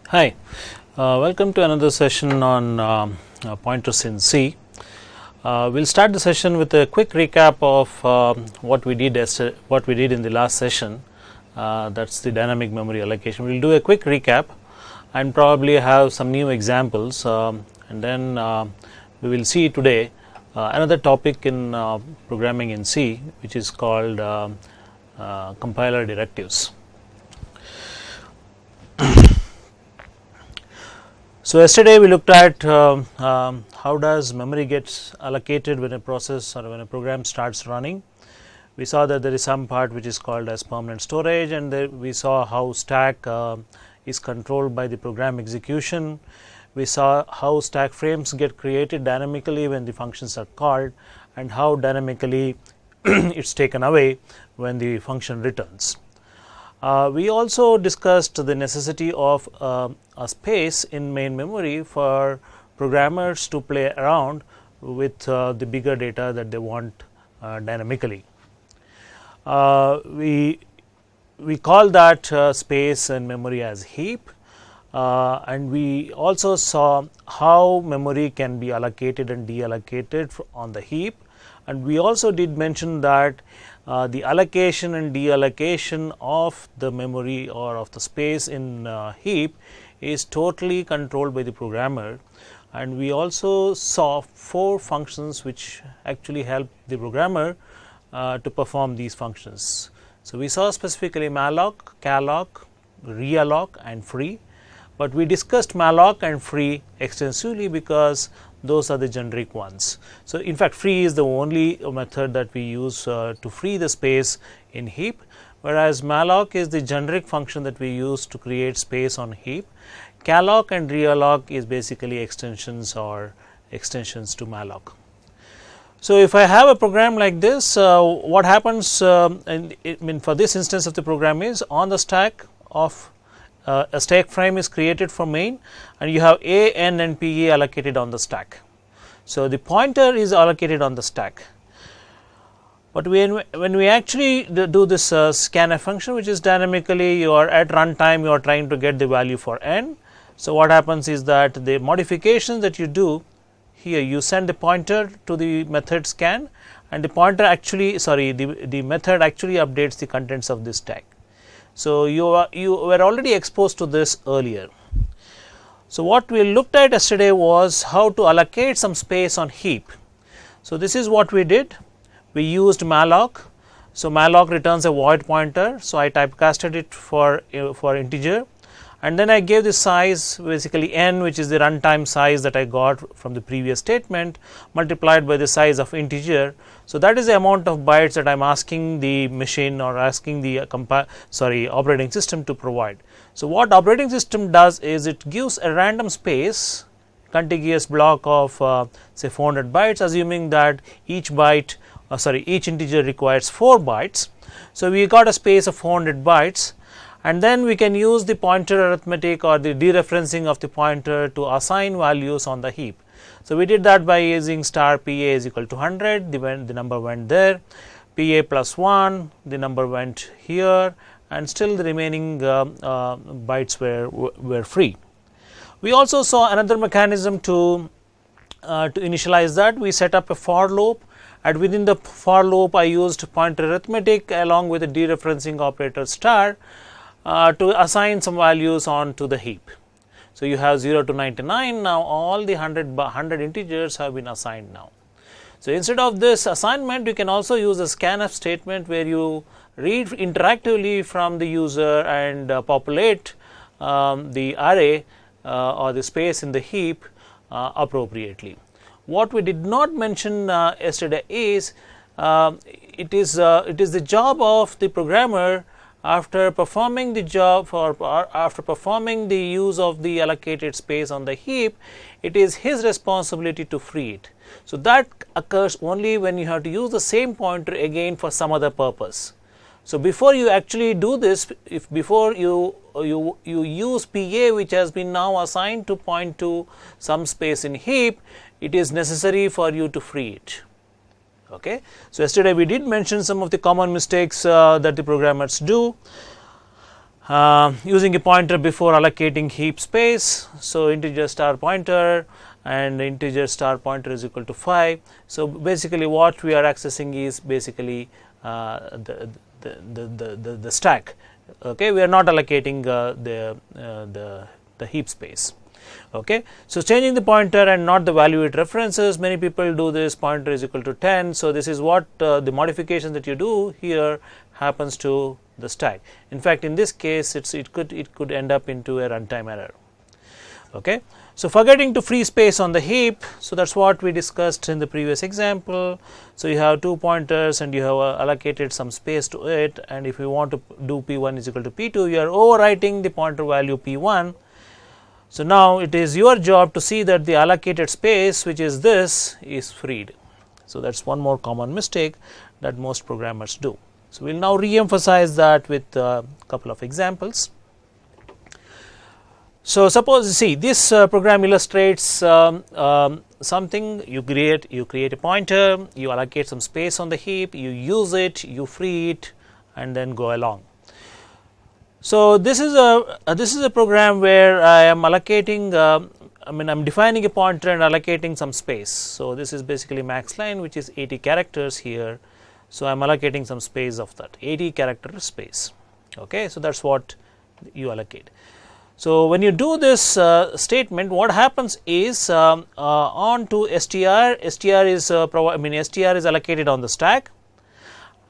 Hi, welcome to another session on pointers in C. We'll start the session with a quick recap of what we did in the last session. That's the dynamic memory allocation. We'll do a quick recap and probably have some new examples, and then we will see today another topic in programming in C, which is called compiler directives. So yesterday we looked at how does memory gets allocated when a process or when a program starts running. We saw that there is some part which is called as permanent storage, and we saw how stack is controlled by the program execution. We saw how stack frames get created dynamically when the functions are called, and how dynamically it's taken away when the function returns. We also discussed the necessity of a space in main memory for programmers to play around with the bigger data that they want dynamically. We call that space and memory as heap, and we also saw how memory can be allocated and deallocated on the heap, and we also did mention that the allocation and deallocation of the memory or of the space in heap is totally controlled by the programmer, and we also saw 4 functions which actually help the programmer to perform these functions. So we saw specifically malloc, calloc, realloc and free, but we discussed malloc and free extensively because those are the generic ones. So in fact, free is the only method that we use to free the space in heap, whereas malloc is the generic function that we use to create space on heap. Calloc and realloc is basically extensions or extensions to malloc. So if I have a program like this, what happens for this instance of the program is on the stack of a stack frame is created for main, and you have A, N and PA allocated on the stack. So the pointer is allocated on the stack. But when we actually do this scanf function, which is dynamically, you are at runtime, you are trying to get the value for N. So what happens is that the modifications that you do here, you send the pointer to the method scan, and the pointer actually the method actually updates the contents of this stack. So you were already exposed to this earlier. So what we looked at yesterday was how to allocate some space on heap. So this is what we did. We used malloc. So malloc returns a void pointer. So I typecasted it for integer, and then I gave the size basically n, which is the runtime size that I got from the previous statement, multiplied by the size of integer. So that is the amount of bytes that I am asking the machine or asking the operating system to provide. So what operating system does is it gives a random space, contiguous block of say 400 bytes, assuming that each integer requires 4 bytes. So we got a space of 400 bytes, and then we can use the pointer arithmetic or the dereferencing of the pointer to assign values on the heap. So we did that by using star PA is equal to 100, the number went there, PA plus 1, the number went here, and still the remaining bytes were free. We also saw another mechanism to initialize that. We set up a for loop, and within the for loop I used pointer arithmetic along with the dereferencing operator star to assign some values onto the heap. So you have 0 to 99. Now all the 100 integers have been assigned now. So instead of this assignment, you can also use a scanf statement where you read interactively from the user and populate the array or the space in the heap appropriately. What we did not mention yesterday is it is the job of the programmer, after performing the job after performing the use of the allocated space on the heap, it is his responsibility to free it. So that occurs only when you have to use the same pointer again for some other purpose. So before you actually do this, before you use PA, which has been now assigned to point to some space in heap, it is necessary for you to free it. Okay. So yesterday we did mention some of the common mistakes that the programmers do. using a pointer before allocating heap space. So, integer star pointer and integer star pointer is equal to 5. So, basically what we are accessing is basically the stack. Okay, we are not allocating the heap space. Okay, so changing the pointer and not the value it references. Many people do this. Pointer is equal to 10. So, this is what the modification that you do here happens to the stack. In fact, in this case it could end up into a runtime error. Okay. So, forgetting to free space on the heap. So, that is what we discussed in the previous example. So, you have 2 pointers and you have allocated some space to it, and if you want to do P1 is equal to P2, you are overwriting the pointer value P1. So, now it is your job to see that the allocated space, which is this, is freed. So, that is one more common mistake that most programmers do. So, we will now re-emphasize that with a couple of examples. So, suppose see this program illustrates something. You create a pointer, you allocate some space on the heap, you use it, you free it, and then go along. So, this is a program where I am allocating I am defining a pointer and allocating some space. So, this is basically max line, which is 80 characters here. So, I am allocating some space of that 80 character space. Okay. So, that is what you allocate. So, when you do this statement, what happens is on to str is str is allocated on the stack,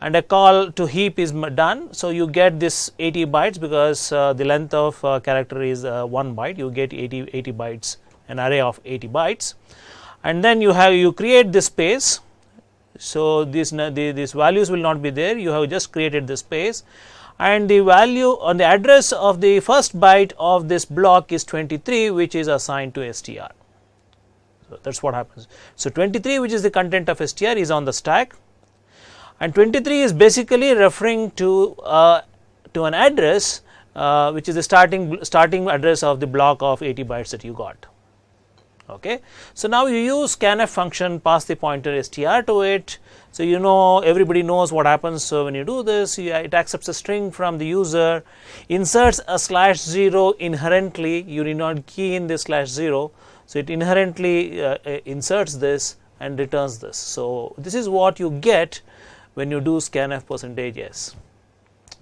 and a call to heap is done. So, you get this 80 bytes because the length of character is 1 byte. You get 80 bytes, an array of 80 bytes, and then you create this space. So, these values will not be there. You have just created the space, and the value on the address of the first byte of this block is 23, which is assigned to str. So, that is what happens. So, 23, which is the content of str, is on the stack, and 23 is basically referring to an address which is the starting address of the block of 80 bytes that you got. Okay. So, now you use scanf function, pass the pointer str to it. So, everybody knows what happens. So, when you do this, it accepts a string from the user, inserts a /0 inherently. You need not key in this /0. So, it inherently inserts this and returns this. So, this is what you get when you do scanf %s.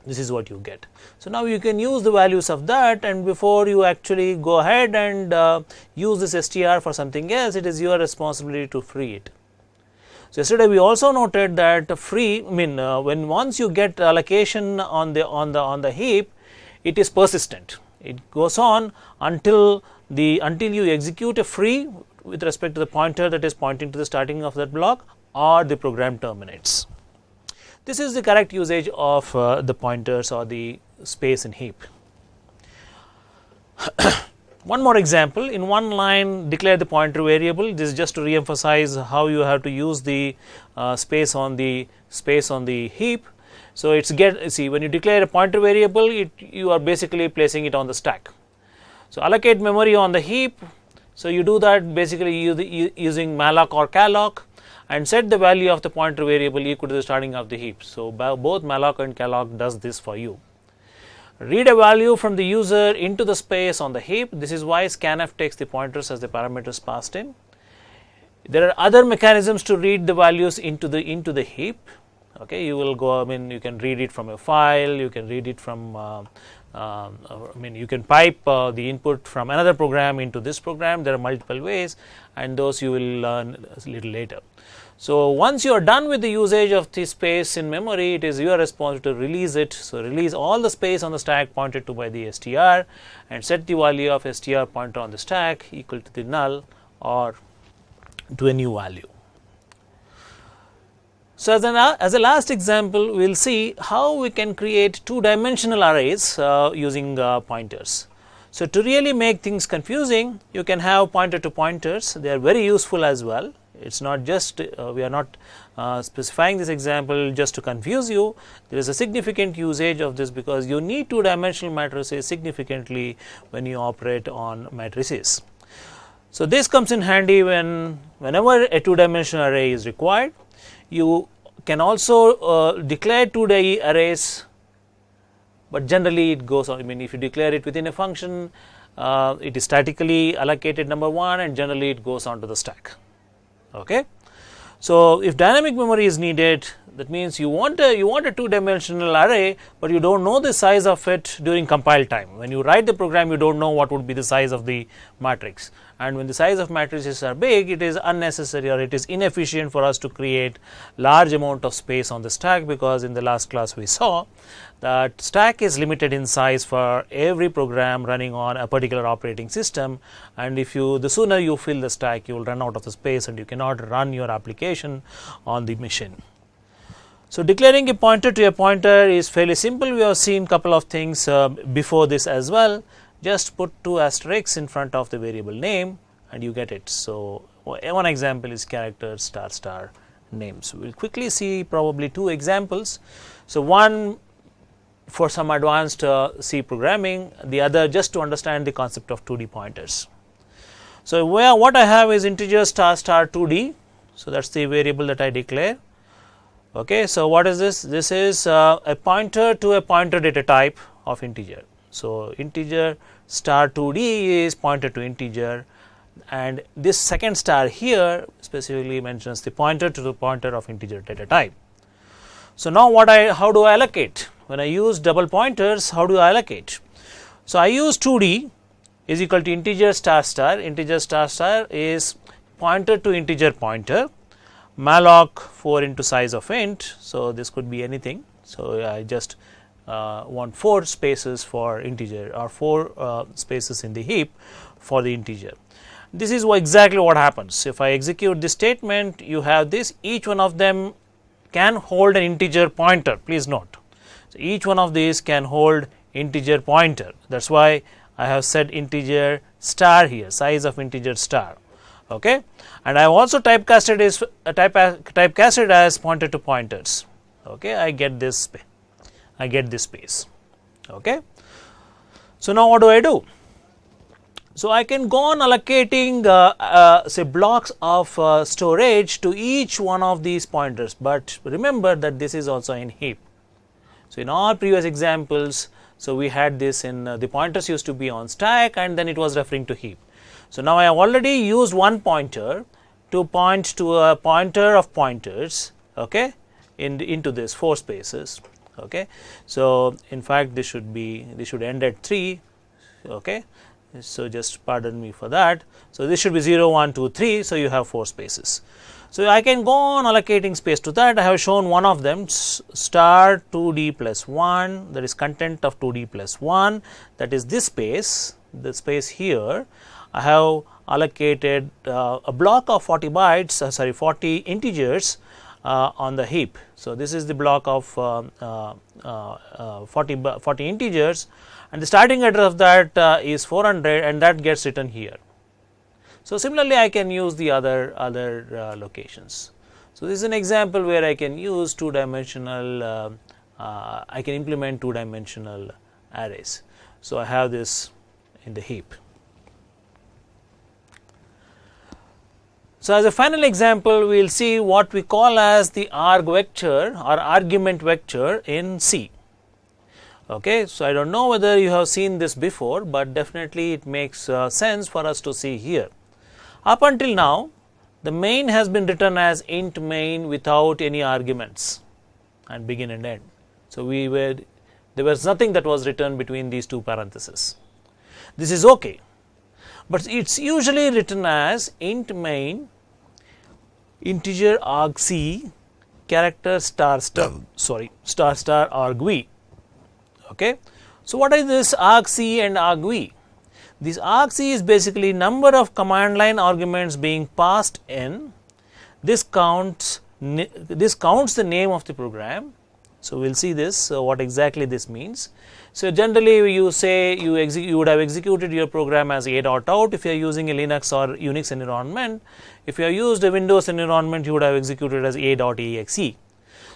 This is what you get. So, now you can use the values of that, and before you actually go ahead and use this str for something else, it is your responsibility to free it. So, yesterday we also noted that when once you get allocation on the heap, it is persistent. It goes on until you execute a free with respect to the pointer that is pointing to the starting of that block, or the program terminates. This is the correct usage of the pointers or the space in heap. One more example, in one line declare the pointer variable. This is just to re-emphasize how you have to use the space on the heap. So, when you declare a pointer variable, you are basically placing it on the stack. So, allocate memory on the heap. So, you do that basically using malloc or calloc, and set the value of the pointer variable equal to the starting of the heap. So, both malloc and calloc does this for you. Read a value from the user into the space on the heap. This is why scanf takes the pointers as the parameters passed in. There are other mechanisms to read the values into the heap. Okay, you will go. You can read it from a file. You can read it from. You can pipe the input from another program into this program. There are multiple ways, and those you will learn a little later. So, once you are done with the usage of the space in memory, it is your responsibility to release it. So, release all the space on the stack pointed to by the str, and set the value of str pointer on the stack equal to the null or to a new value. So, as a last example, we will see how we can create two-dimensional arrays using pointers. So, to really make things confusing, you can have pointer to pointers. They are very useful as well. It is not just we are not specifying this example just to confuse you. There is a significant usage of this because you need two-dimensional matrices significantly when you operate on matrices. So, this comes in handy whenever a two-dimensional array is required. You can also declare 2D arrays but generally it goes on. I mean, if you declare it within a function, it is statically allocated number 1, and generally it goes onto the stack. Okay. So if dynamic memory is needed, that means you want a 2-dimensional array, but you don't know the size of it during compile time. When you write the program, you don't know what would be the size of the matrix, and when the size of matrices are big, it is unnecessary or it is inefficient for us to create large amount of space on the stack, because in the last class we saw that stack is limited in size for every program running on a particular operating system, and if you the sooner you fill the stack, you will run out of the space and you cannot run your application on the machine. So declaring a pointer to a pointer is fairly simple. We have seen couple of things before this as well. Just put 2 asterisks in front of the variable name and you get it. So one example is character star star names. We will quickly see probably 2 examples. So one for some advanced C programming, the other just to understand the concept of 2D pointers. So what I have is integer star star 2D. So that's the variable that I declare. Okay, so what is this? This is a pointer to a pointer data type of integer. So integer star 2D is pointer to integer, and this second star here specifically mentions the pointer to the pointer of integer data type. So now how do I allocate? When I use double pointers, how do I allocate? So I use 2D is equal to integer star star. Integer star star is pointer to integer pointer, malloc 4 into size of int. So this could be anything. So I just want 4 spaces for integer, or 4 spaces in the heap for the integer. This is exactly what happens. If I execute this statement, you have this, each one of them can hold an integer pointer. Please note, so each one of these can hold integer pointer. That's why I have said integer star here, size of integer star. Okay, and I have also typecasted as pointer to pointers. Okay, I get this space. Okay, so now what do I do? So I can go on allocating say blocks of storage to each one of these pointers, but remember that this is also in heap. So in all previous examples, so we had this in the pointers used to be on stack and then it was referring to heap. So now I have already used one pointer to point to a pointer of pointers, okay, into this 4 spaces. Okay, so in fact this should end at 3. Okay, so just pardon me for that. So this should be 0, 1, 2, 3. So you have 4 spaces. So I can go on allocating space to that. I have shown one of them, star 2D plus 1, that is content of 2D plus 1, that is this space, the space here. I have allocated a block of 40 bytes, 40 integers on the heap. So this is the block of 40 integers, and the starting address of that is 400, and that gets written here. So similarly, I can use the other locations. So this is an example where I can use 2-dimensional. I can implement 2-dimensional arrays. So I have this in the heap. So as a final example, we will see what we call as the arg vector or argument vector in C. Okay, so I don't know whether you have seen this before, but definitely it makes sense for us to see here. Up until now, the main has been written as int main without any arguments and begin and end. So there was nothing that was written between these 2 parentheses. This is okay, but it's usually written as int main integer argc character star star argv. Okay, so what is this argc and argv? This argc is basically number of command line arguments being passed in. This counts the name of the program. So we will see this, what exactly this means. So generally you say you would have executed your program as a.out if you are using a Linux or Unix environment. If you have used a Windows environment, you would have executed as a.exe.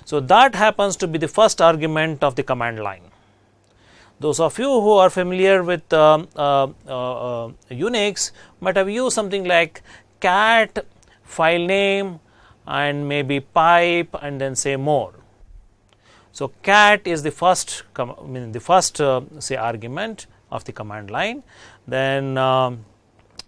So that happens to be the first argument of the command line. Those of you who are familiar with Unix might have used something like cat, file name, and maybe pipe, and then say more. So, cat is the first say argument of the command line, then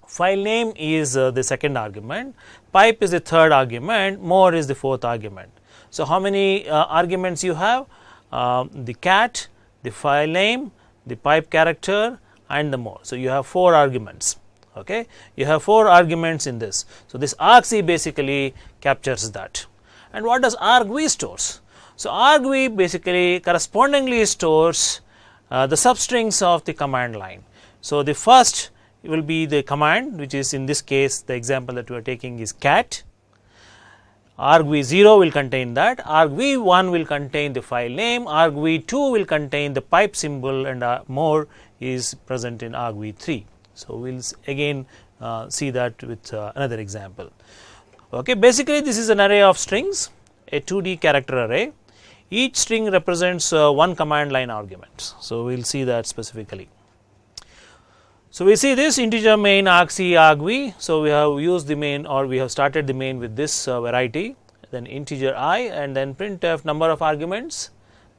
file name is the second argument, pipe is the third argument, more is the fourth argument. So, how many arguments you have? The cat, the file name, the pipe character and the more. So, you have 4 arguments. Okay. You have 4 arguments in this. So, this argc basically captures that. And what does argv stores? So, argv basically correspondingly stores the substrings of the command line. So, the first will be the command, which is in this case the example that we are taking is cat. argv0 will contain that, argv1 will contain the file name, argv2 will contain the pipe symbol and more is present in argv3. So, we will again see that with another example. Okay. Basically, this is an array of strings, a 2D character array. Each string represents one command line argument. So, we will see that specifically. So, we see this integer main argc argv. So, we have used the main, or we have started the main with this variety, then integer I and then printf number of arguments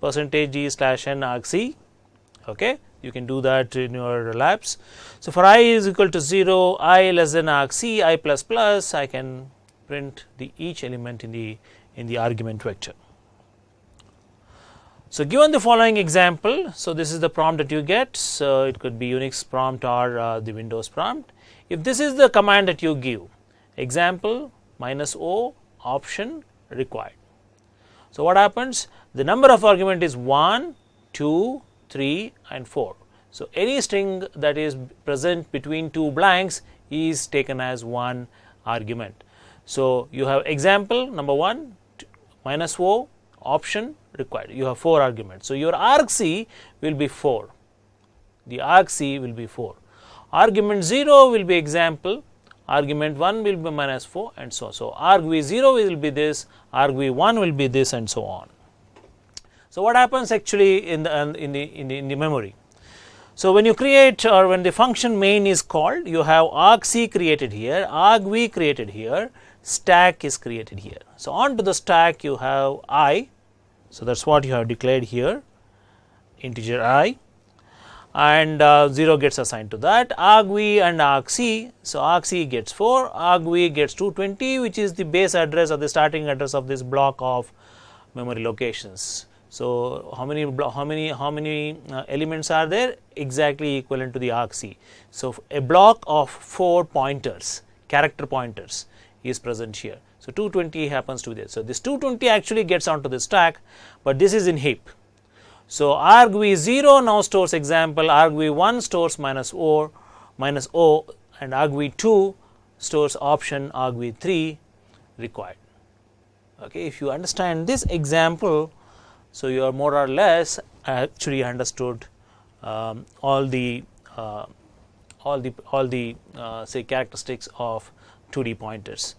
%g/n argc. Okay. You can do that in your labs. So, for I is equal to 0, I less than argc, I plus plus, I can print the each element in the argument vector. So, given the following example, so this is the prompt that you get. So, it could be Unix prompt or the Windows prompt. If this is the command that you give, example -o option required. So, what happens? The number of argument is 1, 2, 3 and 4. So, any string that is present between 2 blanks is taken as one argument. So, you have example number 1 -o option required, you have 4 arguments. So, your argc will be 4, the argc will be 4, argument 0 will be example, argument 1 will be -4 and so on. So, argv0 will be this, argv1 will be this and so on. So, what happens actually in the memory? So, when you create or when the function main is called, you have argc created here, argv created here, stack is created here. So, onto the stack you have I. So, that is what you have declared here, integer I, and 0 gets assigned to that, argv and argc. So, argc gets 4, argv gets 220, which is the base address or the starting address of this block of memory locations. So, how many elements are there? Exactly equivalent to the argc. So, a block of 4 pointers, character pointers is present here. So, 220 happens to be there. So, this 220 actually gets onto the stack, but this is in heap. So, argv0 now stores example, argv1 stores -o and argv2 stores option, argv3 required. Okay. If you understand this example, so you are more or less actually understood all the say characteristics of 2D pointers.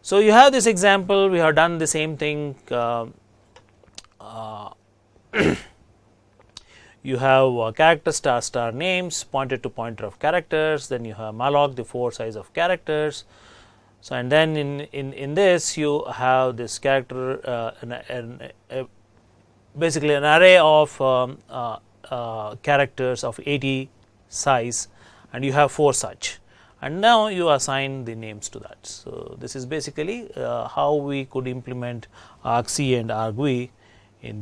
So, you have this example, we have done the same thing. You have character star names pointed to pointer of characters, then you have malloc, the 4 size of characters. So, and then in this you have this character basically an array of characters of 80 size, and you have 4 such, and now you assign the names to that. So, this is basically how we could implement argc and argv in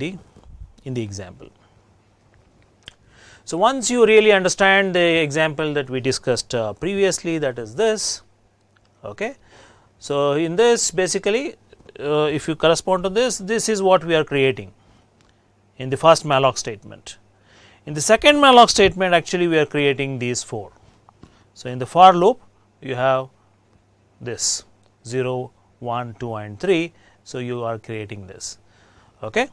the example. So, once you really understand the example that we discussed previously, that is this. Okay. So, in this basically if you correspond to this, this is what we are creating in the first malloc statement. In the second malloc statement, actually we are creating these 4. So, in the for loop you have this 0, 1, 2 and 3. So, you are creating this. Okay.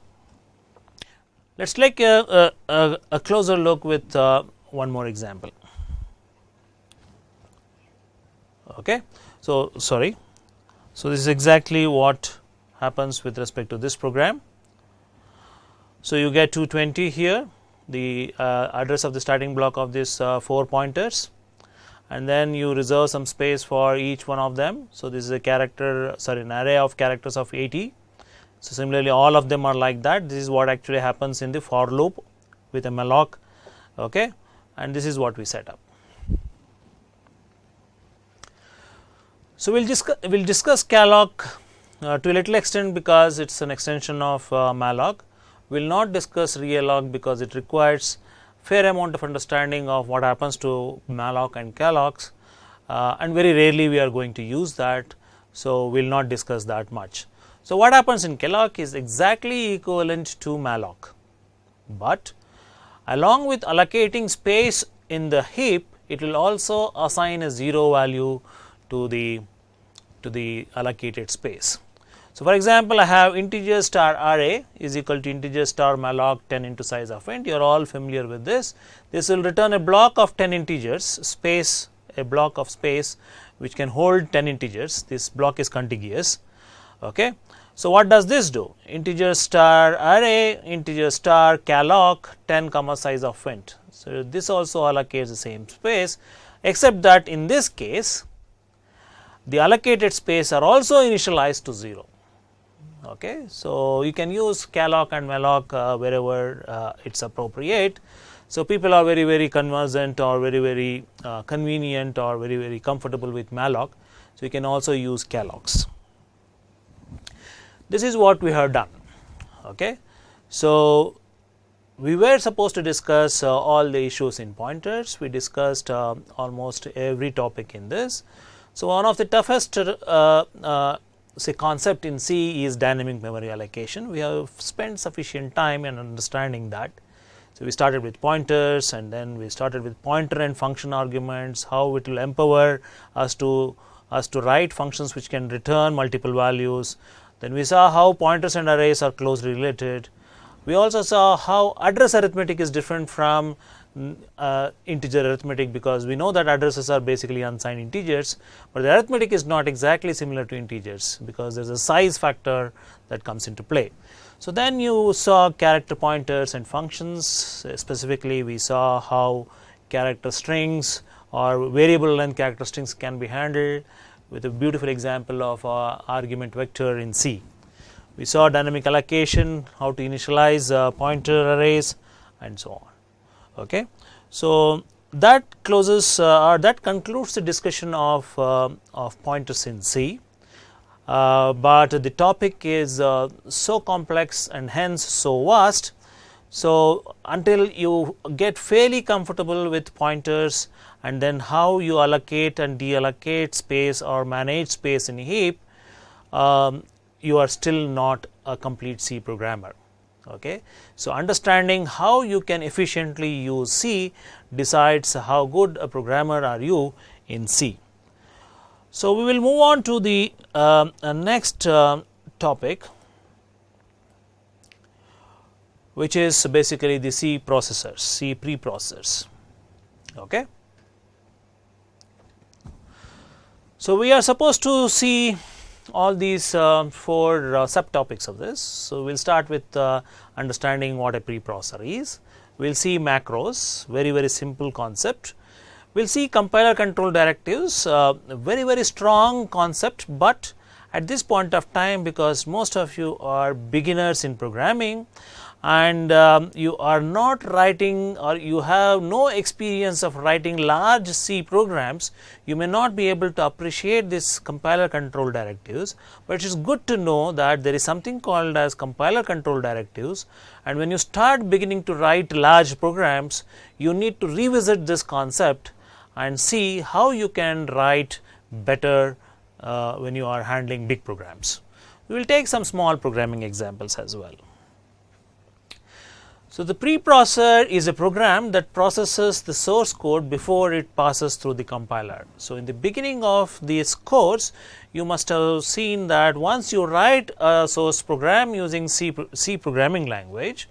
Let us take a closer look with one more example. Okay. So, sorry. So, this is exactly what happens with respect to this program. So, you get 220 here, the address of the starting block of this 4 pointers, and then you reserve some space for each one of them. So, this is a character, sorry, an array of characters of 80. So, similarly, all of them are like that. This is what actually happens in the for loop with a malloc, okay, and this is what we set up. So, we will discuss calloc to a little extent because it is an extension of malloc. We will not discuss realloc because it requires fair amount of understanding of what happens to malloc and callocs, and very rarely we are going to use that. So, we will not discuss that much. So, what happens in calloc is exactly equivalent to malloc, but along with allocating space in the heap, it will also assign a 0 value to the allocated space. So, for example, I have integer star array is equal to integer star malloc 10 into size of int. You are all familiar with this. This will return a block of 10 integers, space, a block of space which can hold 10 integers. This block is contiguous. Okay. So, what does this do? Integer star array, integer star calloc 10 comma size of int. So, this also allocates the same space, except that in this case the allocated space are also initialized to 0. Okay. So, you can use calloc and malloc wherever it is appropriate. So, people are very conversant or very convenient or very comfortable with malloc. So, you can also use callocs. This is what we have done. Okay. So, we were supposed to discuss all the issues in pointers. We discussed almost every topic in this. So, one of the toughest say concept in C is dynamic memory allocation. We have spent sufficient time in understanding that. So, we started with pointers and then we started with pointer and function arguments, how it will empower us to write functions which can return multiple values. Then we saw how pointers and arrays are closely related. We also saw how address arithmetic is different from integer arithmetic, because we know that addresses are basically unsigned integers, but the arithmetic is not exactly similar to integers because there is a size factor that comes into play. So, then you saw character pointers and functions. Specifically, we saw how character strings or variable length character strings can be handled with a beautiful example of argument vector in C. We saw dynamic allocation, how to initialize pointer arrays and so on. Okay. So, that closes or that concludes the discussion of pointers in C, but the topic is so complex and hence so vast. So, until you get fairly comfortable with pointers and then how you allocate and deallocate space or manage space in a heap, you are still not a complete C programmer. Okay. So, understanding how you can efficiently use C decides how good a programmer are you in C. So, we will move on to the next topic, which is basically the C processors, C preprocessors. Okay. So, we are supposed to see all these 4 subtopics of this. So, we will start with understanding what a preprocessor is. We will see macros, very simple concept. We will see compiler control directives, very strong concept, but at this point of time, because most of you are beginners in programming and you are not writing or you have no experience of writing large C programs, you may not be able to appreciate this compiler control directives, but it is good to know that there is something called as compiler control directives, and when you start beginning to write large programs, you need to revisit this concept and see how you can write better when you are handling big programs. We will take some small programming examples as well. So, the preprocessor is a program that processes the source code before it passes through the compiler. So, in the beginning of this course, you must have seen that once you write a source program using C programming language,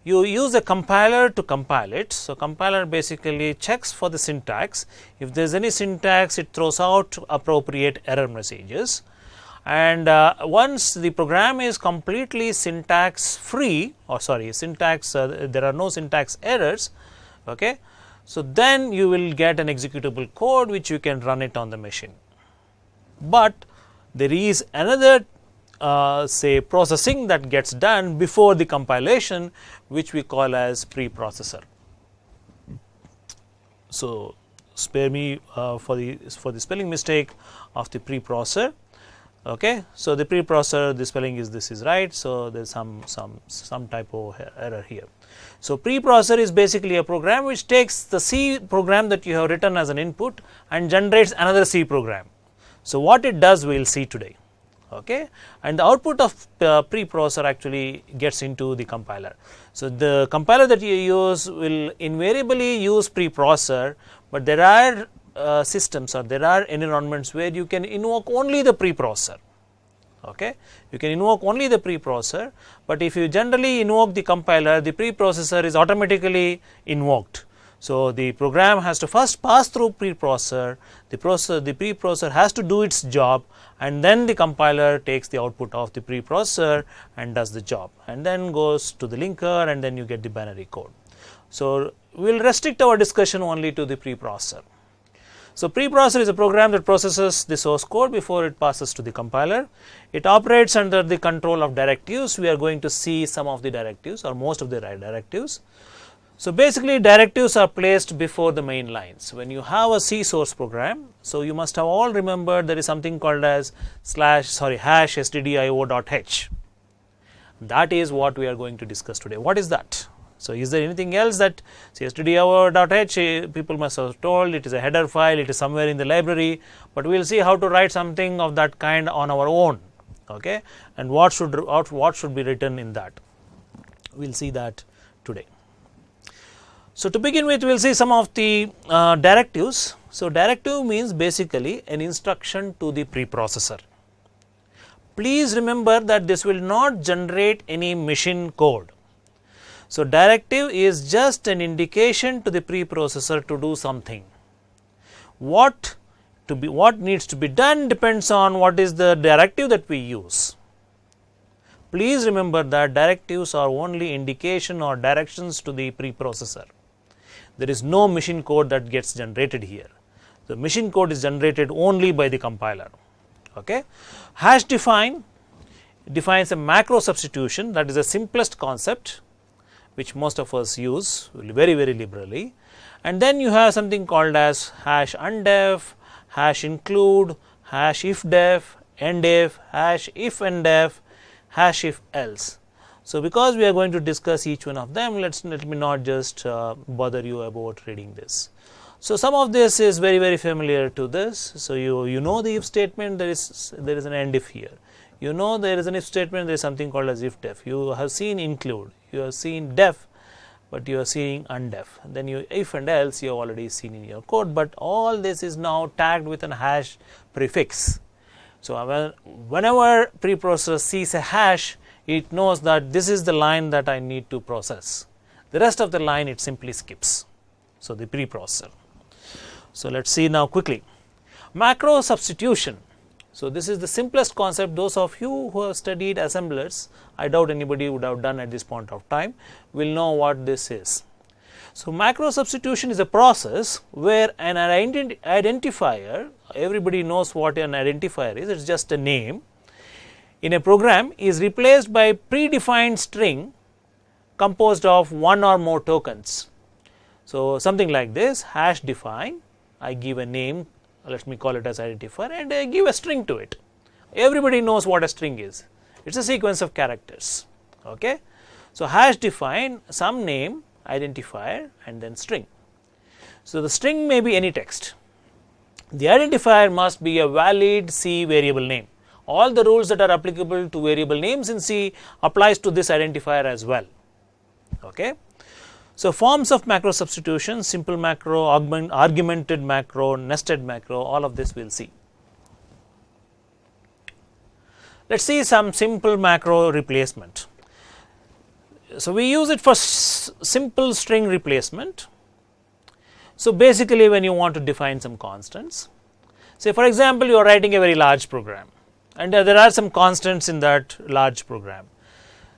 you use a compiler to compile it. So, compiler basically checks for the syntax. If there is any syntax, it throws out appropriate error messages. And once the program is completely syntax free, or sorry, syntax there are no syntax errors. Okay. So, then you will get an executable code which you can run it on the machine. But there is another say processing that gets done before the compilation, which we call as preprocessor. So spare me for the spelling mistake of the preprocessor. Okay, so the preprocessor, the spelling is this is right. So there's some typo error here. So preprocessor is basically a program which takes the C program that you have written as an input and generates another C program. So what it does, we will see today. Okay, and the output of preprocessor actually gets into the compiler. So the compiler that you use will invariably use preprocessor, but there are systems or there are environments where you can invoke only the preprocessor. Okay, you can invoke only the preprocessor, but if you generally invoke the compiler, the preprocessor is automatically invoked. So the program has to first pass through preprocessor, the preprocessor has to do its job, and then the compiler takes the output of the preprocessor and does the job, and then goes to the linker, and then you get the binary code. So we will restrict our discussion only to the preprocessor. So preprocessor is a program that processes the source code before it passes to the compiler. It operates under the control of directives. We are going to see some of the directives or most of the directives. So basically directives are placed before the main lines. When you have a C source program, so you must have all remembered there is something called as hash stdio.h. That is what we are going to discuss today. What is that? So is there anything else that stdio.h people must have told it is a header file, it is somewhere in the library, but we will see how to write something of that kind on our own. Okay, and what should be written in that. We will see that today. So to begin with, we will see some of the directives. So directive means basically an instruction to the preprocessor. Please remember that this will not generate any machine code. So directive is just an indication to the preprocessor to do something. What needs to be done depends on what is the directive that we use. Please remember that directives are only indication or directions to the preprocessor. There is no machine code that gets generated here. The machine code is generated only by the compiler. Okay, hash defines a macro substitution, that is the simplest concept which most of us use very liberally, and then you have something called as hash undef, hash include, hash ifdef, endef, hash if endef, hash if else. So because we are going to discuss each one of them, let me not just bother you about reading this. So some of this is very familiar to this. So you know the if statement, there is an end if here. You know there is an if statement, there is something called as if def. You have seen include, you have seen def, but you are seeing undef. Then you if and else you have already seen in your code, but all this is now tagged with an hash prefix. So whenever preprocessor sees a hash, it knows that this is the line that I need to process. The rest of the line it simply skips. So the preprocessor. So let's see now quickly. Macro substitution. So this is the simplest concept. Those of you who have studied assemblers, I doubt anybody would have done at this point of time, will know what this is. So macro substitution is a process where an identifier, everybody knows what an identifier is, it's just a name, in a program is replaced by predefined string composed of one or more tokens. So something like this, hash define, I give a name, let me call it as identifier, and I give a string to it. Everybody knows what a string is. It's a sequence of characters. Okay, so hash define some name, identifier, and then string. So the string may be any text. The identifier must be a valid C variable name. All the rules that are applicable to variable names in C applies to this identifier as well. Okay. So forms of macro substitution, simple macro, argumented macro, nested macro, all of this we will see. Let us see some simple macro replacement. So we use it for simple string replacement. So basically when you want to define some constants, say for example you are writing a very large program and there are some constants in that large program.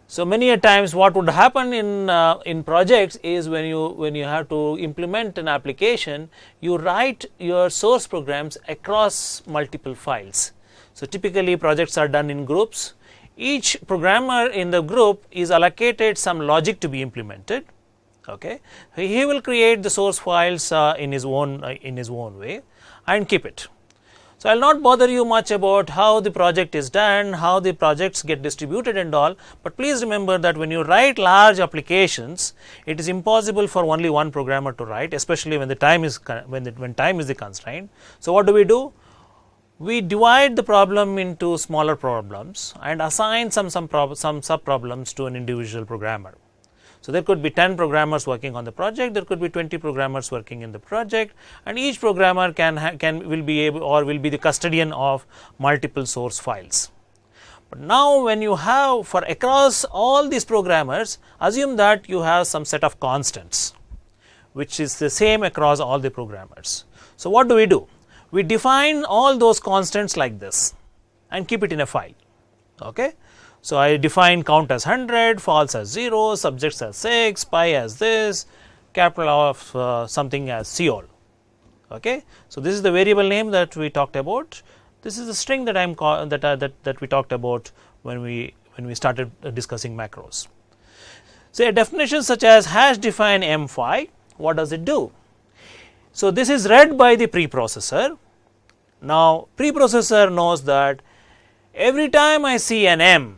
So many a times what would happen in projects is when you have to implement an application, you write your source programs across multiple files. So typically projects are done in groups. each programmer in the group is allocated some logic to be implemented. Okay, he will create the source files in his own way and keep it. So, I will not bother you much about how the project is done, how the projects get distributed and all, but please remember that when you write large applications, it is impossible for only one programmer to write, especially when the time is when time is the constraint. So, what do? We divide the problem into smaller problems and assign some sub problems to an individual programmer. So, there could be 10 programmers working on the project, there could be 20 programmers working in the project, and each programmer will be the custodian of multiple source files. But now, when you have for across all these programmers, assume that you have some set of constants which is the same across all the programmers. So, what do? We define all those constants like this and keep it in a file. Okay. So, I define count as 100, false as 0, subjects as 6, pi as this, capital of something as Seoul. Okay. So, this is the variable name that we talked about. This is the string that that we talked about when we started discussing macros. So, a definition such as hash define m5, what does it do? So, this is read by the preprocessor. Now, preprocessor knows that every time I see an m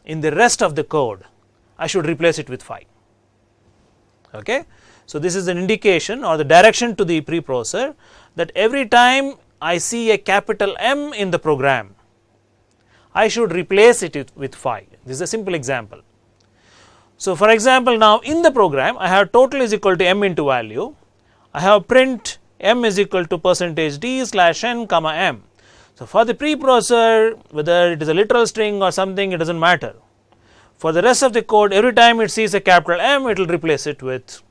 in the rest of the code, I should replace it with 5. Okay. So, this is an indication or the direction to the preprocessor that every time I see a capital M in the program, I should replace it with 5. This is a simple example. So, for example, now in the program I have total is equal to m into value, I have print m is equal to %d/n comma m. So, for the preprocessor, whether it is a literal string or something, it does not matter. For the rest of the code, every time it sees a capital M, it will replace it with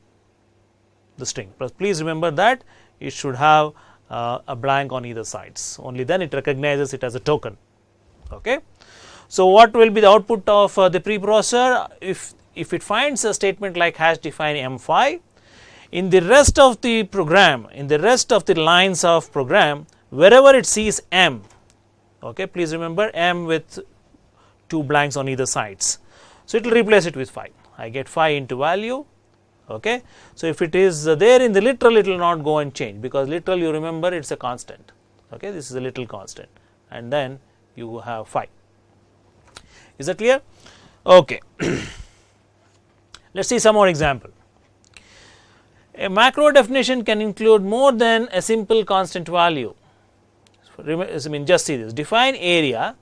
the string. But please remember that it should have a blank on either sides, only then it recognizes it as a token. Okay. So, what will be the output of the preprocessor? If it finds a statement like hash define m5, in the rest of the program, in the rest of the lines of program, wherever it sees m, okay, please remember m with 2 blanks on either sides. So, it will replace it with 5. I get 5 into value. Okay. So, if it is there in the literal, it will not go and change, because literal, you remember, it is a constant. Okay. This is a literal constant, and then you have 5. Is that clear? Okay. Let us see some more example. A macro definition can include more than a simple constant value. I mean, just see this. Define area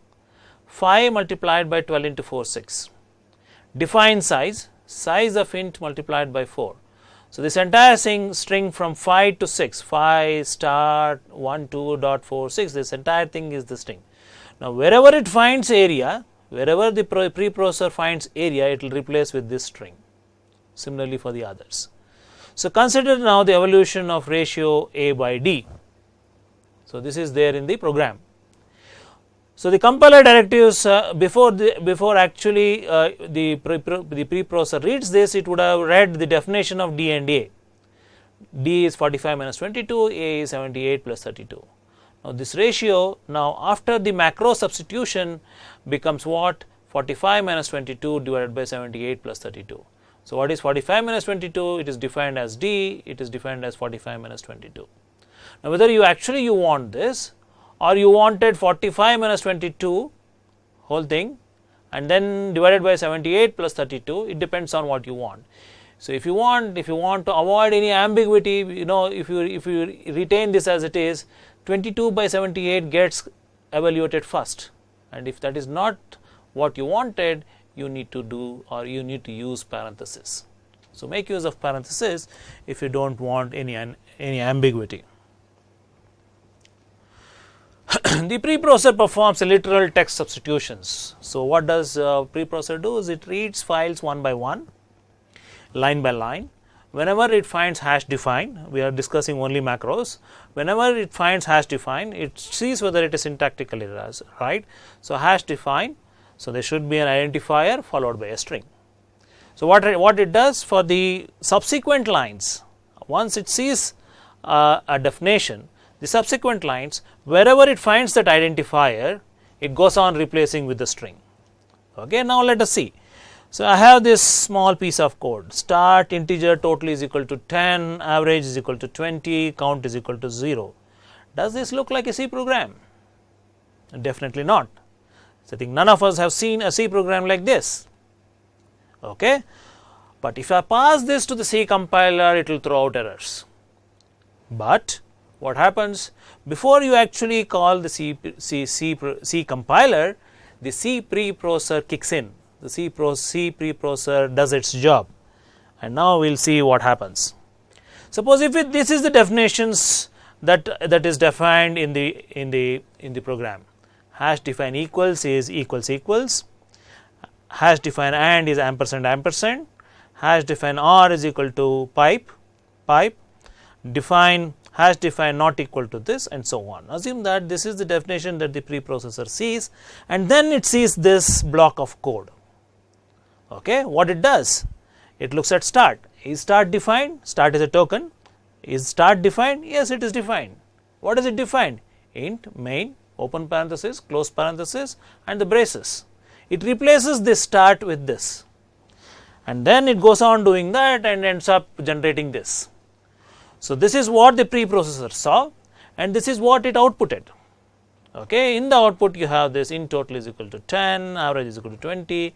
5 multiplied by 12 into 4 6. Define size of int multiplied by 4. So, this entire string from 5 to 6, 5 start 12.46, this entire thing is the string. Now, wherever it finds area, wherever the preprocessor finds area, it will replace with this string. Similarly for the others. So, consider now the evolution of ratio a by d. So, this is there in the program. So, the compiler directives before actually the preprocessor reads this, it would have read the definition of d and a. D is 45 minus 22, a is 78 plus 32. Now, this ratio now after the macro substitution becomes what? 45 minus 22 divided by 78 plus 32. So, what is 45 minus 22? It is defined as d, it is defined as 45 minus 22. Now, whether you actually want this or you wanted 45 minus 22 whole thing and then divided by 78 plus 32, it depends on what you want. So, if you want to avoid any ambiguity, you know, if you retain this as it is, 22 by 78 gets evaluated first, and if that is not what you wanted, you need to do or you need to use parenthesis. So, make use of parenthesis if you do not want any ambiguity. The preprocessor performs a literal text substitutions. So, what does preprocessor do is it reads files one by one, line by line. Whenever it finds hash define, we are discussing only macros. Whenever it finds hash define, it sees whether it is syntactically right. So, hash define. So, there should be an identifier followed by a string. So, what it does for the subsequent lines, once it sees a definition, the subsequent lines, wherever it finds that identifier, it goes on replacing with the string. Okay, now let us see. So, I have this small piece of code, start integer total is equal to 10, average is equal to 20, count is equal to 0. Does this look like a C program? Definitely not. So, I think none of us have seen a C program like this. Okay. But if I pass this to the C compiler, it will throw out errors. But what happens before you actually call the C compiler, the C preprocessor kicks in. The C preprocessor does its job, and now we will see what happens. Suppose if this is the definitions that is defined in the program. Hash define equals is equals, hash define and is ampersand, hash define or is equal to pipe, define hash define not equal to this, and so on. Assume that this is the definition that the preprocessor sees, and then it sees this block of code. Okay, what it does? It looks at start. Is start defined? Start is a token. Is start defined? Yes, it is defined. What is it defined? Int main open parenthesis, close parenthesis, and the braces. It replaces this start with this, and then it goes on doing that and ends up generating this. So, this is what the preprocessor saw, and this is what it outputted. Okay, in the output you have this int total is equal to 10, average is equal to 20,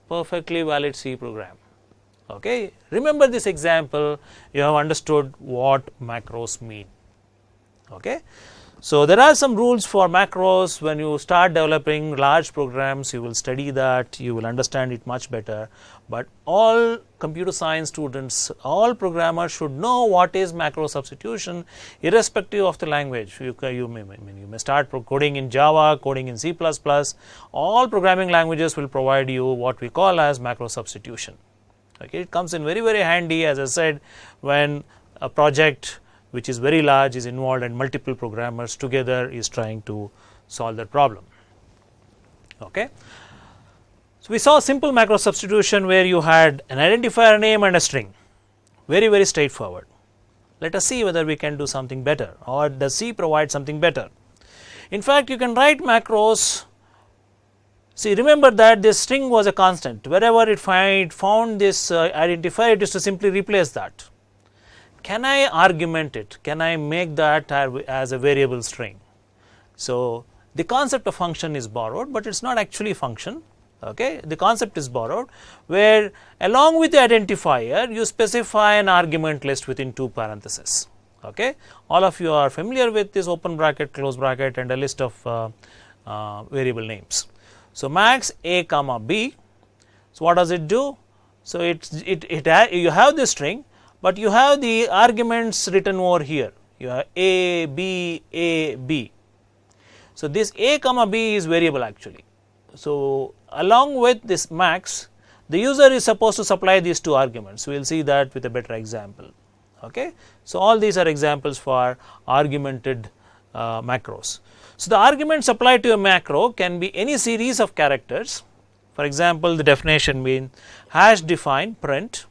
perfectly valid C program. Okay, remember this example, you have understood what macros mean. Okay. So, there are some rules for macros. When you start developing large programs, you will study that, you will understand it much better, but all computer science students, all programmers should know what is macro substitution irrespective of the language. You may start coding in Java, coding in C++, all programming languages will provide you what we call as macro substitution. Okay, it comes in very, very handy, as I said, when a project which is very large is involved and multiple programmers together is trying to solve that problem. Okay. So, we saw simple macro substitution where you had an identifier name and a string, very, very straightforward. Let us see whether we can do something better, or does C provide something better. In fact, you can write macros. See, remember that this string was a constant. Wherever it found this identifier, it is to simply replace that. Can I argument it? Can I make that as a variable string? So, the concept of function is borrowed, but it is not actually a function. Okay. The concept is borrowed, where along with the identifier you specify an argument list within two parentheses. Okay. All of you are familiar with this open bracket, close bracket, and a list of variable names. So, max a comma b. So, what does it do? So, you have this string, but you have the arguments written over here. You have a, b, a, b. So, this a comma b is variable actually. So, along with this max, the user is supposed to supply these two arguments. We will see that with a better example. Okay. So, all these are examples for argumented macros. So, the argument supplied to a macro can be any series of characters. For example, the definition means hash define print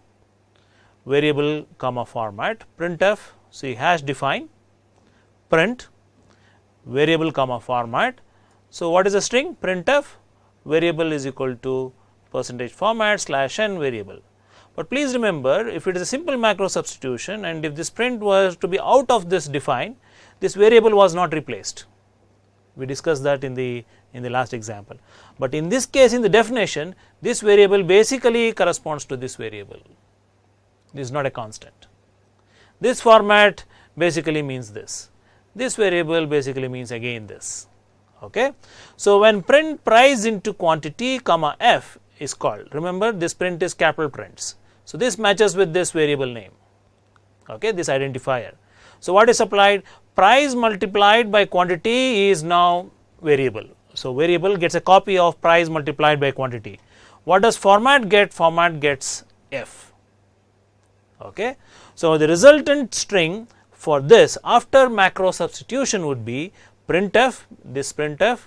variable comma format printf. See, hash define print variable comma format. So, what is a string? Printf variable is equal to percentage format slash n variable. But please remember, if it is a simple macro substitution and if this print was to be out of this define, this variable was not replaced. We discussed that in the last example. But in this case, in the definition, this variable basically corresponds to this variable. This is not a constant. This format basically means this. This variable basically means again this. Okay. So, when print price into quantity comma f is called, remember this print is capital prints. So, this matches with this variable name, okay, this identifier. So, what is supplied? Price multiplied by quantity is now variable. So, variable gets a copy of price multiplied by quantity. What does format get? Format gets f. Okay. So, the resultant string for this after macro substitution would be printf, this printf,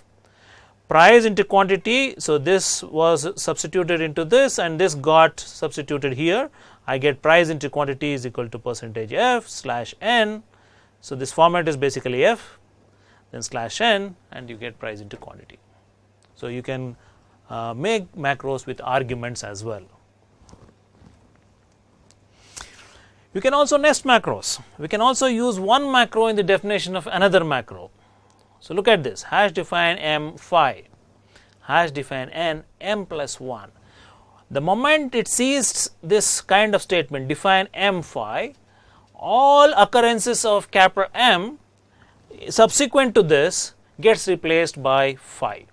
price into quantity. So, this was substituted into this and this got substituted here. I get price into quantity is equal to percentage f slash n. So, this format is basically f, then slash n, and you get price into quantity. So, you can make macros with arguments as well. You can also nest macros. We can also use one macro in the definition of another macro. So, look at this, hash define m phi, hash define n m plus 1. The moment it sees this kind of statement define m phi, all occurrences of capital M subsequent to this gets replaced by phi.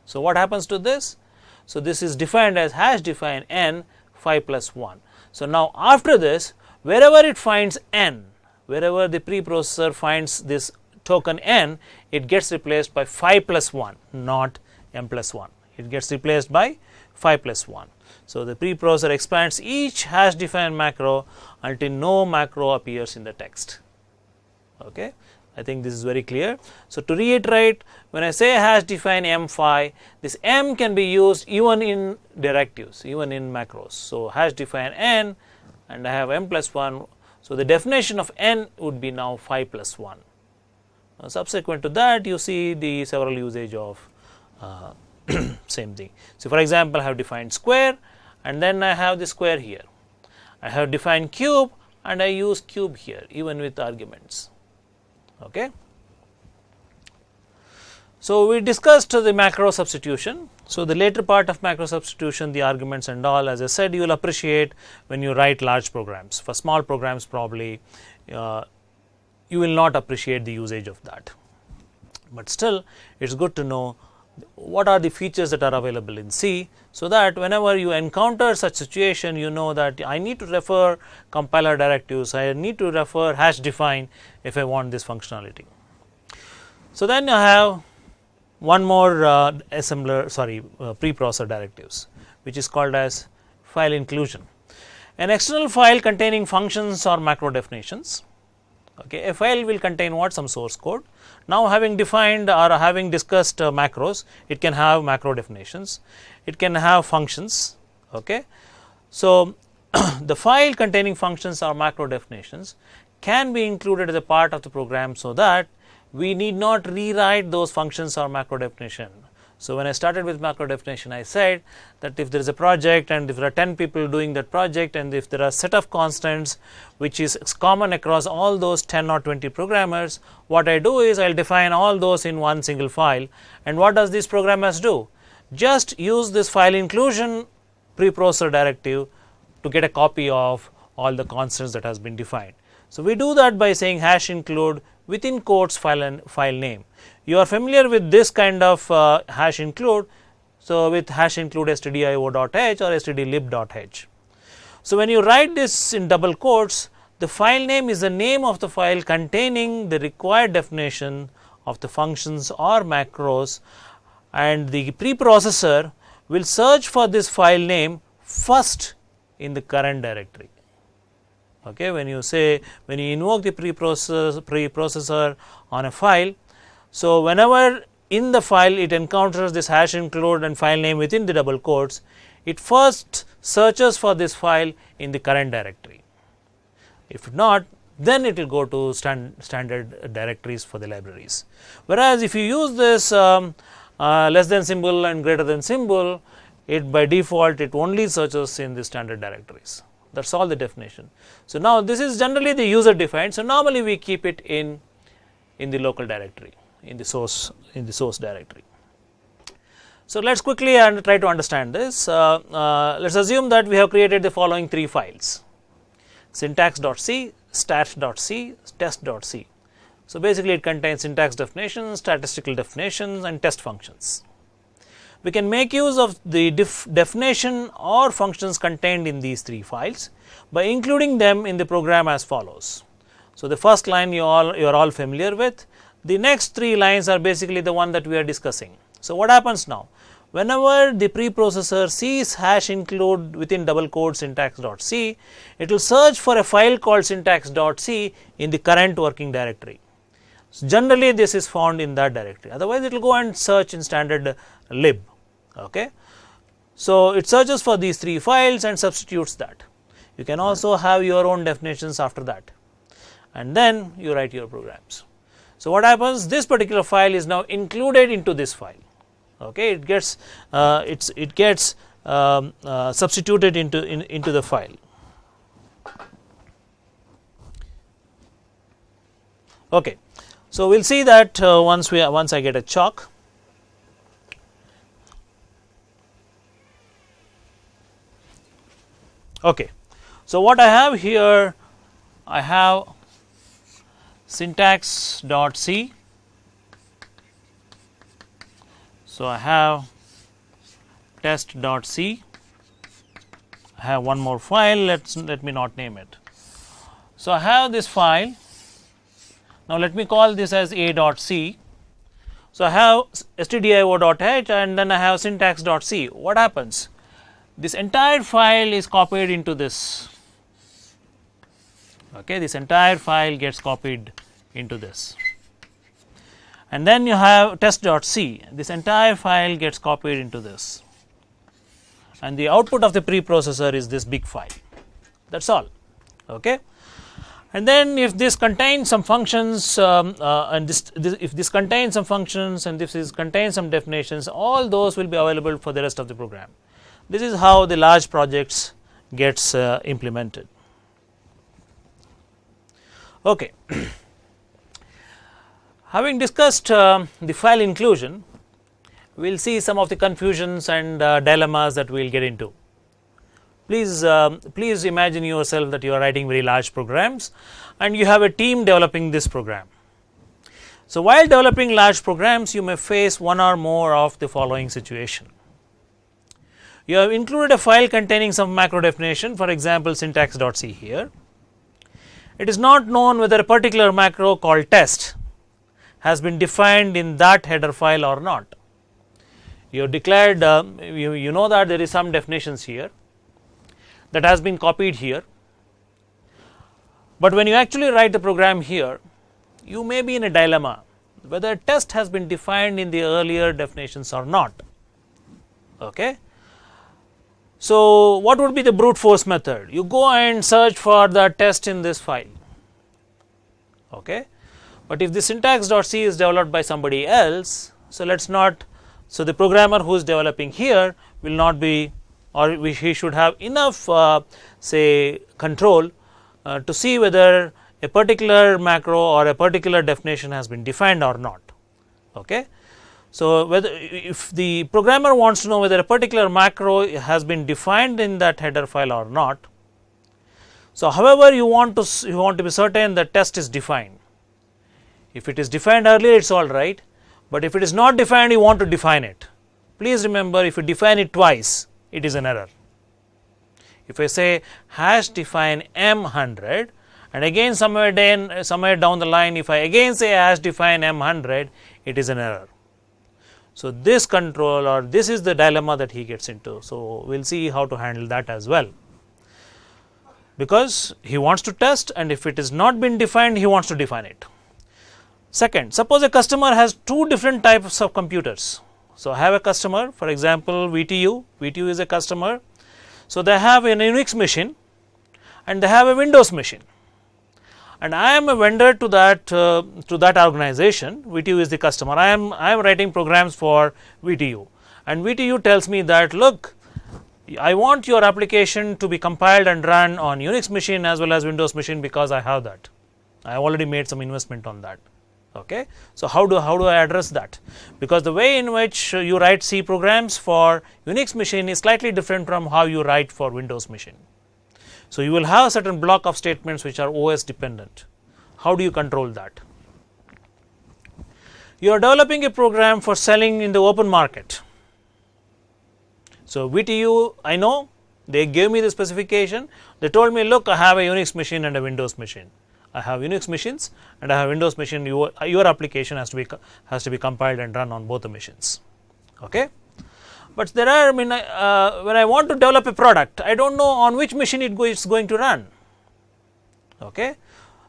So, what happens to this? So, this is defined as hash define n phi plus 1. So, now after this, wherever it finds n, wherever the preprocessor finds this token n, it gets replaced by phi plus 1, not m plus 1. It gets replaced by phi plus 1. So, the preprocessor expands each hash define macro until no macro appears in the text. Okay. I think this is very clear. So, to reiterate, when I say hash define m phi, this m can be used even in directives, even in macros. So, hash define n and I have m plus 1. So, the definition of n would be now phi plus 1. Now, subsequent to that, you see the several usage of same thing. So, for example, I have defined square and then I have the square here. I have defined cube and I use cube here even with arguments. Okay. So, we discussed the macro substitution. So, the later part of macro substitution, the arguments and all, as I said, you will appreciate when you write large programs. For small programs, probably you will not appreciate the usage of that, but still it is good to know what are the features that are available in C, so that whenever you encounter such situation, you know that I need to refer compiler directives, I need to refer hash define if I want this functionality. So, then I have one more preprocessor directives, which is called as file inclusion. An external file containing functions or macro definitions. Okay, a file will contain what? Some source code. Now, having defined or having discussed macros, it can have macro definitions, it can have functions. Okay. So, the file containing functions or macro definitions can be included as a part of the program, so that we need not rewrite those functions or macro definition. So, when I started with macro definition, I said that if there is a project and if there are 10 people doing that project and if there are set of constants which is common across all those 10 or 20 programmers, what I do is I will define all those in one single file. And what does these programmers do? Just use this file inclusion preprocessor directive to get a copy of all the constants that has been defined. So, we do that by saying hash include within quotes file and file name. You are familiar with this kind of hash include. So, with hash include stdio.h or stdlib.h. So, when you write this in double quotes, the file name is the name of the file containing the required definition of the functions or macros, and the preprocessor will search for this file name first in the current directory. Okay, when you invoke the preprocessor on a file, so whenever in the file it encounters this hash include and file name within the double quotes, it first searches for this file in the current directory. If not, then it will go to standard directories for the libraries. Whereas, if you use this less than symbol and greater than symbol, it by default it only searches in the standard directories. That is all the definition. So, now this is generally the user defined. So, normally we keep it in the local directory, in the source directory. So, let us quickly try to understand this. Let us assume that we have created the following 3 files: syntax.c, stat.c, test.c. So, basically it contains syntax definitions, statistical definitions and test functions. We can make use of the definition or functions contained in these 3 files by including them in the program as follows. So, the first line you are all familiar with. The next 3 lines are basically the one that we are discussing. So, what happens now? Whenever the preprocessor sees hash include within double quotes syntax.c, it will search for a file called syntax.c in the current working directory. So, generally this is found in that directory, otherwise it will go and search in standard lib. Okay. So, it searches for these 3 files and substitutes that. You can also have your own definitions after that, and then you write your programs. So, what happens? This particular file is now included into this file. Okay, it gets substituted into the file. Okay, so we'll see that once I get a chalk. Okay, so what I have here, I have syntax.c. So I have test.c. I have one more file. Let me not name it. So I have this file. Now let me call this as a.c. So I have stdio.h and then I have syntax.c. What happens? This entire file is copied into this. Okay, this entire file gets copied into this. And then you have test.c. This entire file gets copied into this. And the output of the preprocessor is this big file. That's all. Okay. And then if this contains some functions if this contains some functions and this contains some definitions, all those will be available for the rest of the program. This is how the large projects gets implemented. Okay. Having discussed the file inclusion, we will see some of the confusions and dilemmas that we will get into. Please imagine yourself that you are writing very large programs and you have a team developing this program. So while developing large programs, you may face one or more of the following situation. You have included a file containing some macro definition, for example syntax.c here. It is not known whether a particular macro called test has been defined in that header file or not. You have declared, you know that there is some definitions here that has been copied here, but when you actually write the program here, you may be in a dilemma whether test has been defined in the earlier definitions or not. Okay. So what would be the brute force method? You go and search for the test in this file. Okay. But if the syntax.c is developed by somebody else, so the programmer who is developing here will not be, or he should have enough say control to see whether a particular macro or a particular definition has been defined or not. Okay. So if the programmer wants to know whether a particular macro has been defined in that header file or not, so however you want to be certain that test is defined. If it is defined earlier, it's all right, but if it is not defined, you want to define it. Please remember, if you define it twice, it is an error. If I say hash define m100 and again somewhere down the line, if I again say hash define m100, it is an error. So this control, or this is the dilemma that he gets into. So we'll see how to handle that as well, because he wants to test, and if it has not been defined, he wants to define it. Second, suppose a customer has two different types of computers. So I have a customer, for example VTU is a customer. So they have an Unix machine and they have a Windows machine, and I am a vendor to that organization. VTU is the customer. I am writing programs for VTU, and VTU tells me that, look, I want your application to be compiled and run on Unix machine as well as Windows machine, because I have that. I have already made some investment on that. Okay. So how do I address that? Because the way in which you write C programs for Unix machine is slightly different from how you write for Windows machine. So you will have a certain block of statements which are OS dependent. How do you control that? You are developing a program for selling in the open market. So VTU, I know, they gave me the specification. They told me, look, I have a Unix machine and a Windows machine. I have Unix machines and I have Windows machine. Your application has to be compiled and run on both the machines. Okay. But there are, when I want to develop a product, I don't know on which machine it's going to run. Okay.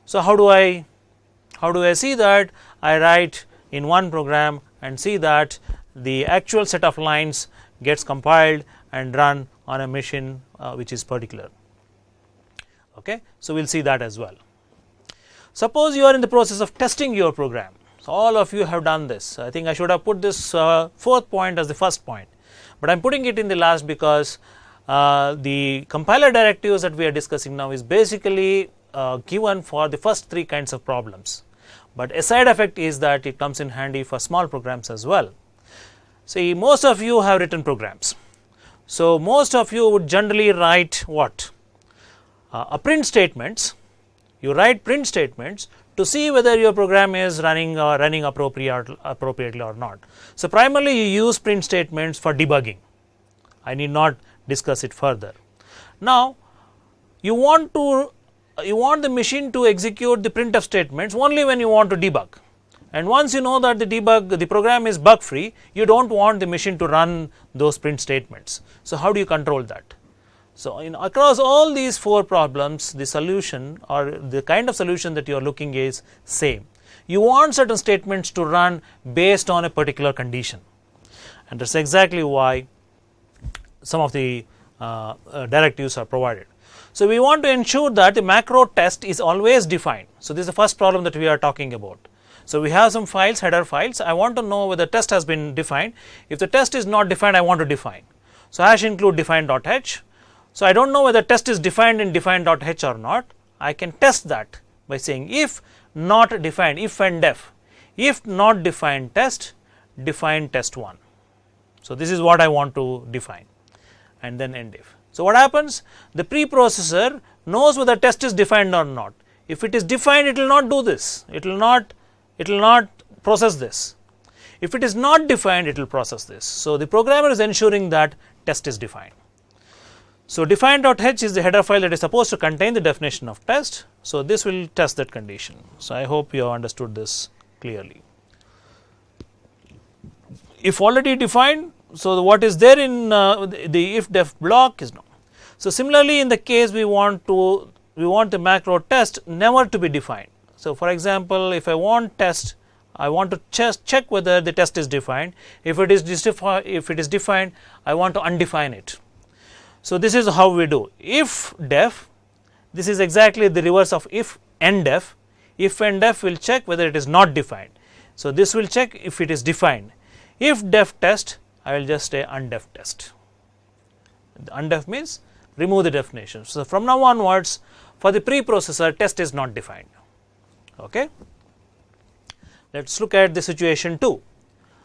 So how do I see that? I write in one program and see that the actual set of lines gets compiled and run on a machine which is particular. Okay. So we'll see that as well. Suppose you are in the process of testing your program. So, all of you have done this. I think I should have put this fourth point as the first point, but I am putting it in the last because the compiler directives that we are discussing now is basically given for the first three kinds of problems, but a side effect is that it comes in handy for small programs as well. See, most of you have written programs. So, most of you would generally write what? A print statements. You write print statements to see whether your program is running appropriately or not. So, primarily you use print statements for debugging. I need not discuss it further. Now, you want the machine to execute the printf statements only when you want to debug, and once you know that the program is bug free, you do not want the machine to run those print statements. So, how do you control that? So, across all these four problems, the solution or the kind of solution that you are looking is same. You want certain statements to run based on a particular condition, and that is exactly why some of the directives are provided. So, we want to ensure that the macro test is always defined. So, this is the first problem that we are talking about. So, we have some files, header files. I want to know whether test has been defined. If the test is not defined, I want to define. So, hash include define.h. So, I do not know whether test is defined in define.h or not. I can test that by saying if not defined, if and def, if not defined test, define test1. So, this is what I want to define, and then end if. So, what happens? The preprocessor knows whether test is defined or not. If it is defined, it will not do this. It will not process this. If it is not defined, it will process this. So, the programmer is ensuring that test is defined. So, define.h is the header file that is supposed to contain the definition of test. So, this will test that condition. So, I hope you have understood this clearly. If already defined, so what is there in the if def block is no. So, similarly, in the case we want the macro test never to be defined. So, for example, if I want test, I want to just check whether the test is defined. If it is defined, I want to undefine it. So, this is how we do. If def, this is exactly the reverse of if and def. If and def will check whether it is not defined. So, this will check if it is defined. If def test, I will just say undef test. Undef means remove the definition. So, from now onwards, for the preprocessor, test is not defined. Okay. Let us look at the situation 2.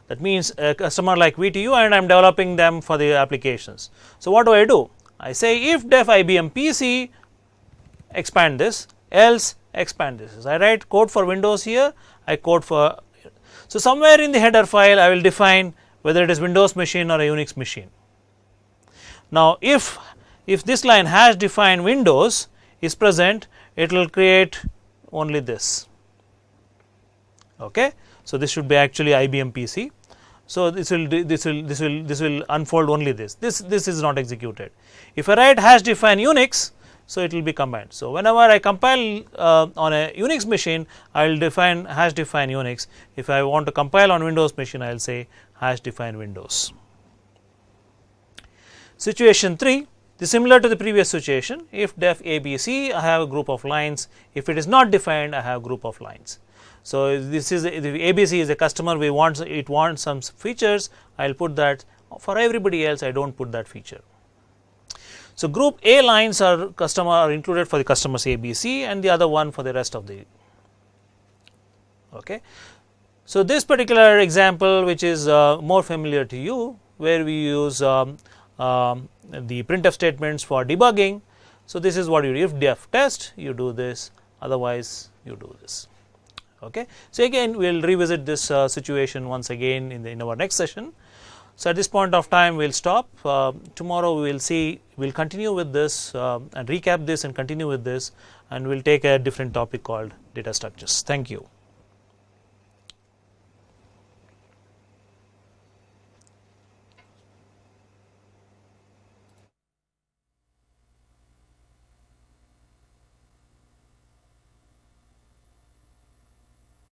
That means a customer like VTU, and I am developing them for the applications. So, what do? I say if def IBM PC, expand this, else expand this. I write code for Windows here, I code for. So, somewhere in the header file, I will define whether it is Windows machine or a Unix machine. Now, if this line hash define Windows is present, it will create only this. Okay. So, this should be actually IBM PC. So, this will unfold only this. This is not executed. If I write hash define Unix, so it will be combined. So, whenever I compile on a Unix machine, I will define hash define Unix. If I want to compile on Windows machine, I will say hash define Windows. Situation 3 is similar to the previous situation. If def ABC, I have a group of lines. If it is not defined, I have a group of lines. So, this is the ABC is a customer, it wants some features, I will put that. For everybody else, I do not put that feature. So, group A lines are included for the customers ABC, and the other one for the rest of the. Okay. So, this particular example, which is more familiar to you, where we use the printf statements for debugging. So, this is what you do. If def test, you do this, otherwise you do this. Okay. So, again we will revisit this situation once again in our next session. So, at this point of time we will stop. Tomorrow we will continue with this and recap this and continue with this, and we will take a different topic called data structures. Thank you.